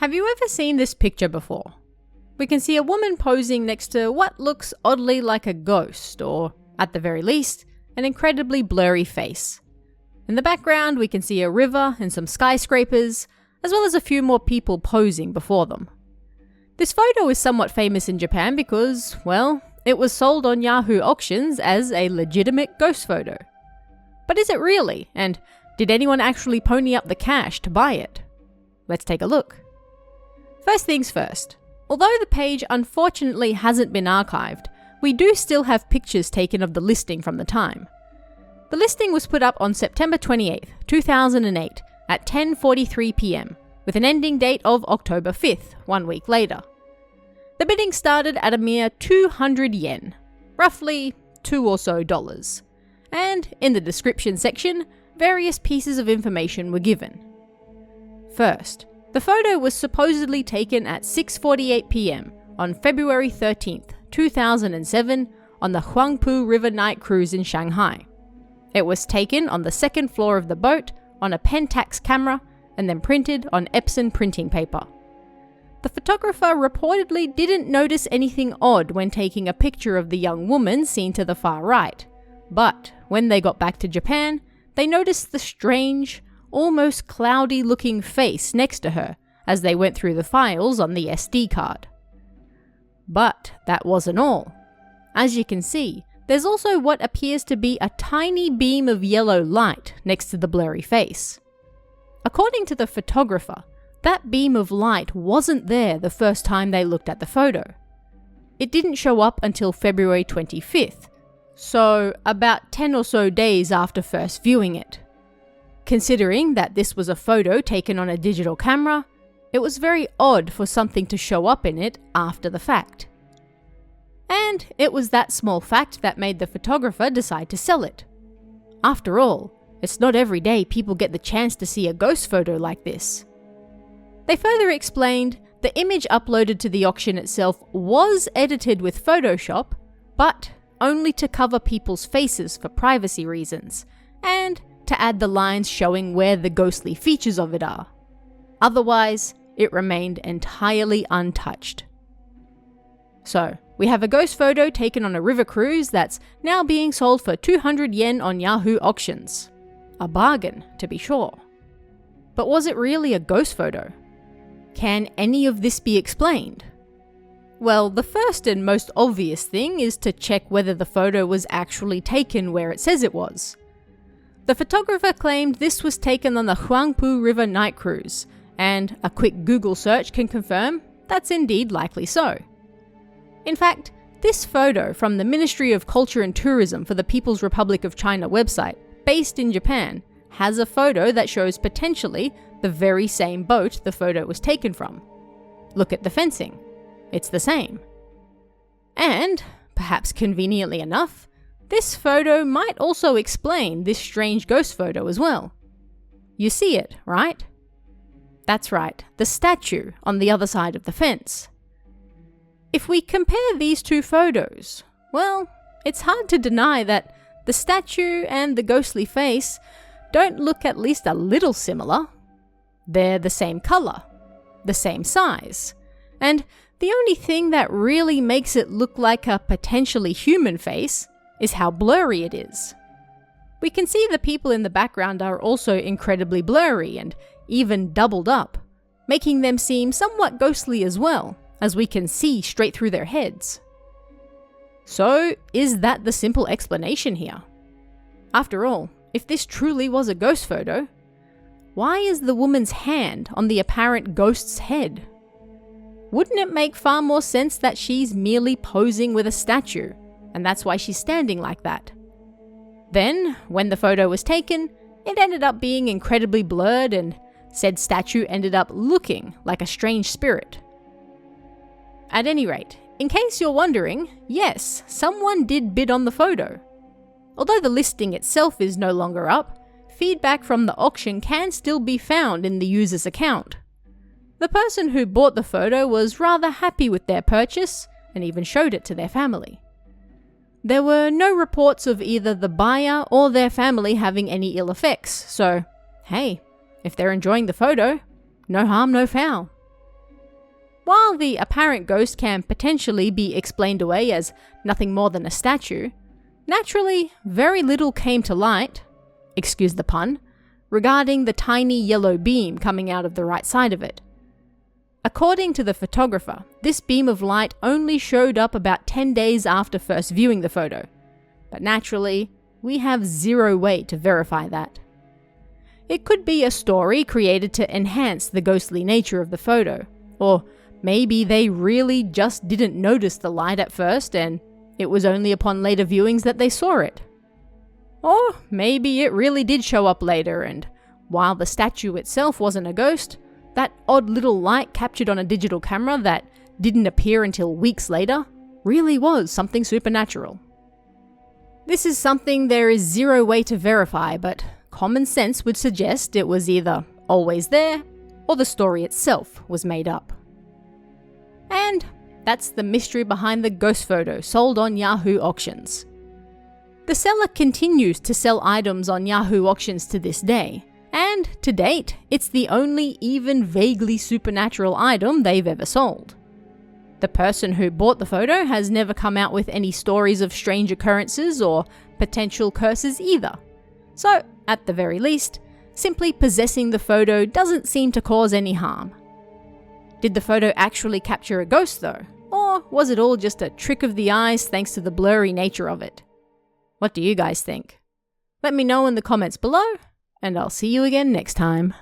Have you ever seen this picture before? We can see a woman posing next to what looks oddly like a ghost, or, at the very least, an incredibly blurry face. In the background, we can see a river and some skyscrapers, as well as a few more people posing before them. This photo is somewhat famous in Japan because, well, it was sold on Yahoo auctions as a legitimate ghost photo. But is it really? And did anyone actually pony up the cash to buy it? Let's take a look. First things first, although the page unfortunately hasn't been archived, we do still have pictures taken of the listing from the time. The listing was put up on September 28th, 2008 at 10:43 p.m, with an ending date of October 5th, 1 week later. The bidding started at a mere 200 yen, roughly $2 or so. And in the description section, various pieces of information were given. First, the photo was supposedly taken at 6:48 p.m. on February 13th, 2007 on the Huangpu River night cruise in Shanghai. It was taken on the second floor of the boat on a Pentax camera and then printed on Epson printing paper. The photographer reportedly didn't notice anything odd when taking a picture of the young woman seen to the far right, but when they got back to Japan, they noticed the strange, almost cloudy-looking face next to her as they went through the files on the SD card. But that wasn't all. As you can see, there's also what appears to be a tiny beam of yellow light next to the blurry face. According to the photographer, that beam of light wasn't there the first time they looked at the photo. It didn't show up until February 25th, so about 10 or so days after first viewing it. Considering that this was a photo taken on a digital camera, it was very odd for something to show up in it after the fact. And it was that small fact that made the photographer decide to sell it. After all, it's not every day people get the chance to see a ghost photo like this. They further explained the image uploaded to the auction itself was edited with Photoshop, but only to cover people's faces for privacy reasons, and to add the lines showing where the ghostly features of it are. Otherwise, it remained entirely untouched. So, we have a ghost photo taken on a river cruise that's now being sold for 200 yen on Yahoo auctions. A bargain, to be sure. But was it really a ghost photo? Can any of this be explained? Well, the first and most obvious thing is to check whether the photo was actually taken where it says it was. The photographer claimed this was taken on the Huangpu River night cruise, and a quick Google search can confirm that's indeed likely so. In fact, this photo from the Ministry of Culture and Tourism for the People's Republic of China website, based in Japan, has a photo that shows potentially the very same boat the photo was taken from. Look at the fencing. It's the same. And, perhaps conveniently enough, this photo might also explain this strange ghost photo as well. You see it, right? That's right, the statue on the other side of the fence. If we compare these two photos, well, it's hard to deny that the statue and the ghostly face don't look at least a little similar. They're the same color, the same size, and the only thing that really makes it look like a potentially human face is how blurry it is. We can see the people in the background are also incredibly blurry and even doubled up, making them seem somewhat ghostly as well, as we can see straight through their heads. So, is that the simple explanation here? After all, if this truly was a ghost photo, why is the woman's hand on the apparent ghost's head? Wouldn't it make far more sense that she's merely posing with a statue, and that's why she's standing like that? Then, when the photo was taken, it ended up being incredibly blurred and said statue ended up looking like a strange spirit. At any rate, in case you're wondering, yes, someone did bid on the photo. Although the listing itself is no longer up, feedback from the auction can still be found in the user's account. The person who bought the photo was rather happy with their purchase and even showed it to their family. There were no reports of either the buyer or their family having any ill effects, so hey, if they're enjoying the photo, no harm, no foul. While the apparent ghost can potentially be explained away as nothing more than a statue, naturally, very little came to light, excuse the pun, regarding the tiny yellow beam coming out of the right side of it. According to the photographer, this beam of light only showed up about 10 days after first viewing the photo, but naturally, we have zero way to verify that. It could be a story created to enhance the ghostly nature of the photo, or maybe they really just didn't notice the light at first and it was only upon later viewings that they saw it. Or maybe it really did show up later and while the statue itself wasn't a ghost, that odd little light captured on a digital camera that didn't appear until weeks later really was something supernatural. This is something there is zero way to verify, but common sense would suggest it was either always there or the story itself was made up. And that's the mystery behind the ghost photo sold on Yahoo Auctions. The seller continues to sell items on Yahoo Auctions to this day, and to date, it's the only even vaguely supernatural item they've ever sold. The person who bought the photo has never come out with any stories of strange occurrences or potential curses either. So, at the very least, simply possessing the photo doesn't seem to cause any harm. Did the photo actually capture a ghost though? Or was it all just a trick of the eyes thanks to the blurry nature of it? What do you guys think? Let me know in the comments below, and I'll see you again next time.